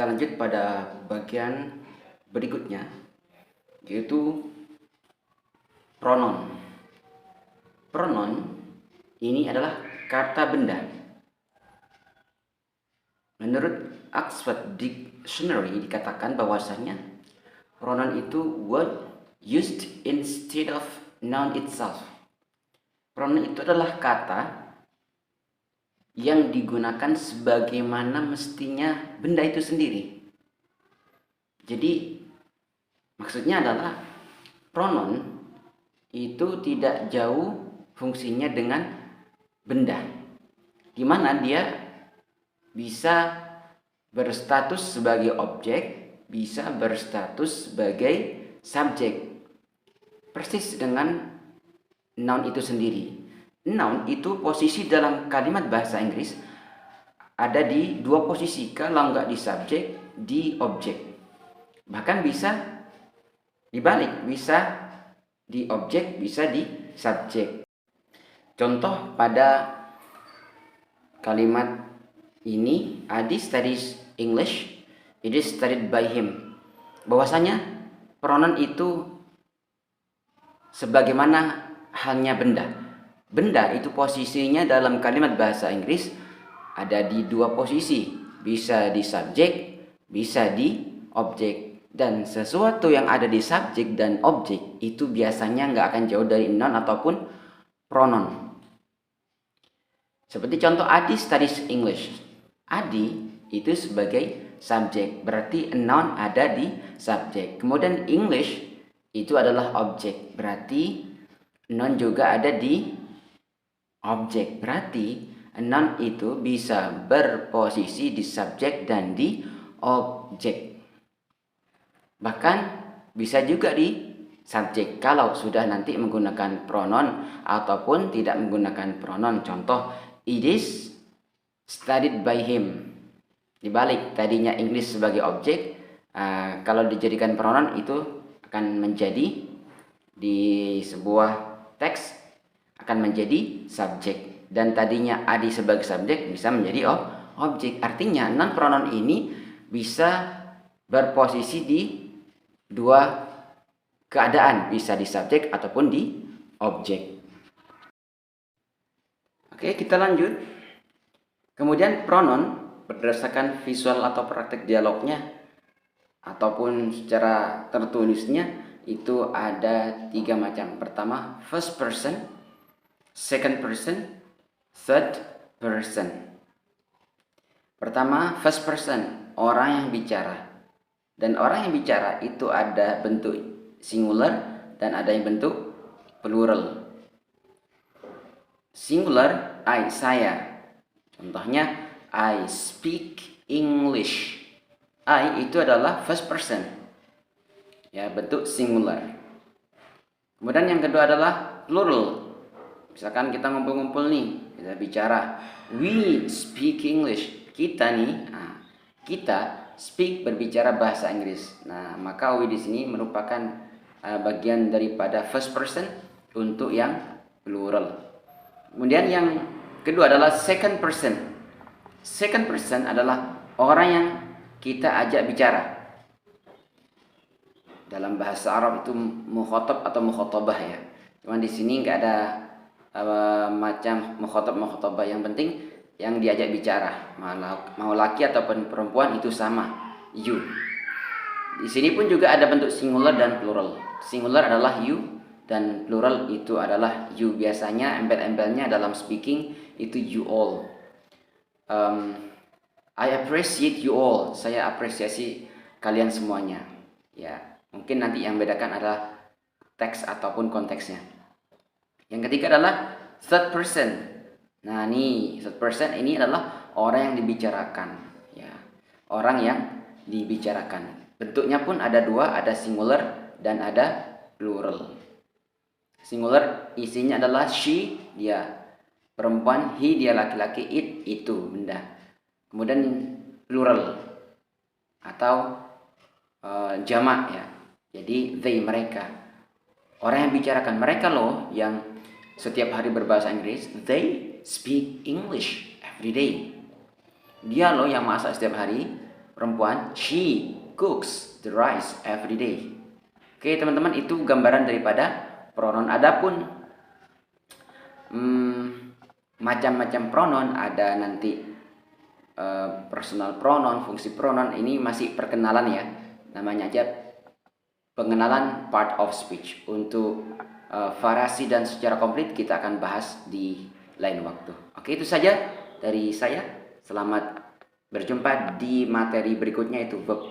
kita lanjut pada bagian berikutnya, yaitu pronoun. Pronoun ini adalah kata benda. Menurut Oxford Dictionary dikatakan bahwasanya pronoun itu word used instead of noun itself. Pronoun itu adalah kata yang digunakan sebagaimana mestinya benda itu sendiri. Jadi maksudnya adalah pronoun itu tidak jauh fungsinya dengan benda, di mana dia bisa berstatus sebagai objek, bisa berstatus sebagai subjek, persis dengan noun itu sendiri. Noun itu posisi dalam kalimat bahasa Inggris ada di dua posisi, kalau nggak di subjek, di objek. Bahkan bisa dibalik, bisa di objek, bisa di subjek. Contoh pada kalimat ini, Adi studies English, it is studied by him. Bahwasanya pronoun itu sebagaimana halnya benda. Benda itu posisinya dalam kalimat bahasa Inggris ada di dua posisi, bisa di subjek, bisa di objek. Dan sesuatu yang ada di subjek dan objek itu biasanya nggak akan jauh dari noun ataupun pronoun. Seperti contoh Adi studies English. Adi itu sebagai subjek, berarti noun ada di subjek. Kemudian English itu adalah objek, berarti noun juga ada di objek. Berarti noun itu bisa berposisi di subjek dan di objek. Bahkan bisa juga di subjek kalau sudah nanti menggunakan pronoun ataupun tidak menggunakan pronoun. Contoh, it is studied by him. Dibalik, tadinya English sebagai objek, kalau dijadikan pronoun itu akan menjadi di sebuah teks akan menjadi subjek, dan tadinya Adi sebagai subjek bisa menjadi objek. Artinya non pronoun ini bisa berposisi di dua keadaan, bisa di subjek ataupun di objek. Oke, kita lanjut. Kemudian pronoun berdasarkan visual atau praktek dialognya ataupun secara tertulisnya itu ada 3 macam. Pertama, first person, second person, third person. Pertama, first person, orang yang bicara. Dan orang yang bicara itu ada bentuk singular dan ada yang bentuk plural. Singular, I, saya. Contohnya, I speak English. I itu adalah first person, ya, bentuk singular. Kemudian yang kedua adalah plural. Misalkan kita ngumpul-ngumpul nih, kita bicara, we speak English. Kita nih, kita speak, berbicara bahasa Inggris. Nah, maka we di sini merupakan bagian daripada first person untuk yang plural. Kemudian yang kedua adalah second person. Second person adalah orang yang kita ajak bicara. Dalam bahasa Arab itu mukhatab atau mukhatabah, ya. Cuman di sini nggak ada macam mukhatab. Yang penting yang diajak bicara, mau laki ataupun perempuan itu sama, you. Di sini pun juga ada bentuk singular dan plural. Singular adalah you dan plural itu adalah you. Biasanya embel-embelnya dalam speaking itu you all. I appreciate you all. Saya apresiasi kalian semuanya. Ya, mungkin nanti yang bedakan adalah teks ataupun konteksnya. Yang ketiga adalah third person. Nah, ini third person ini adalah orang yang dibicarakan, ya. Orang yang dibicarakan. Bentuknya pun ada dua, ada singular dan ada plural. Singular isinya adalah she, dia perempuan, he, dia laki-laki, it, itu benda. Kemudian plural atau jamak, ya. Jadi they, mereka. Orang yang bicarakan, mereka loh yang setiap hari berbahasa Inggris. They speak English every day. Dia loh yang masak setiap hari. perempuan, she cooks the rice every day. Oke teman-teman, itu gambaran daripada pronoun. Adapun macam-macam pronoun, ada nanti personal pronoun, fungsi pronoun, ini masih perkenalan ya, namanya aja pengenalan part of speech. Untuk variasi dan secara komplit kita akan bahas di lain waktu. Oke, itu saja dari saya. Selamat berjumpa di materi berikutnya, itu verb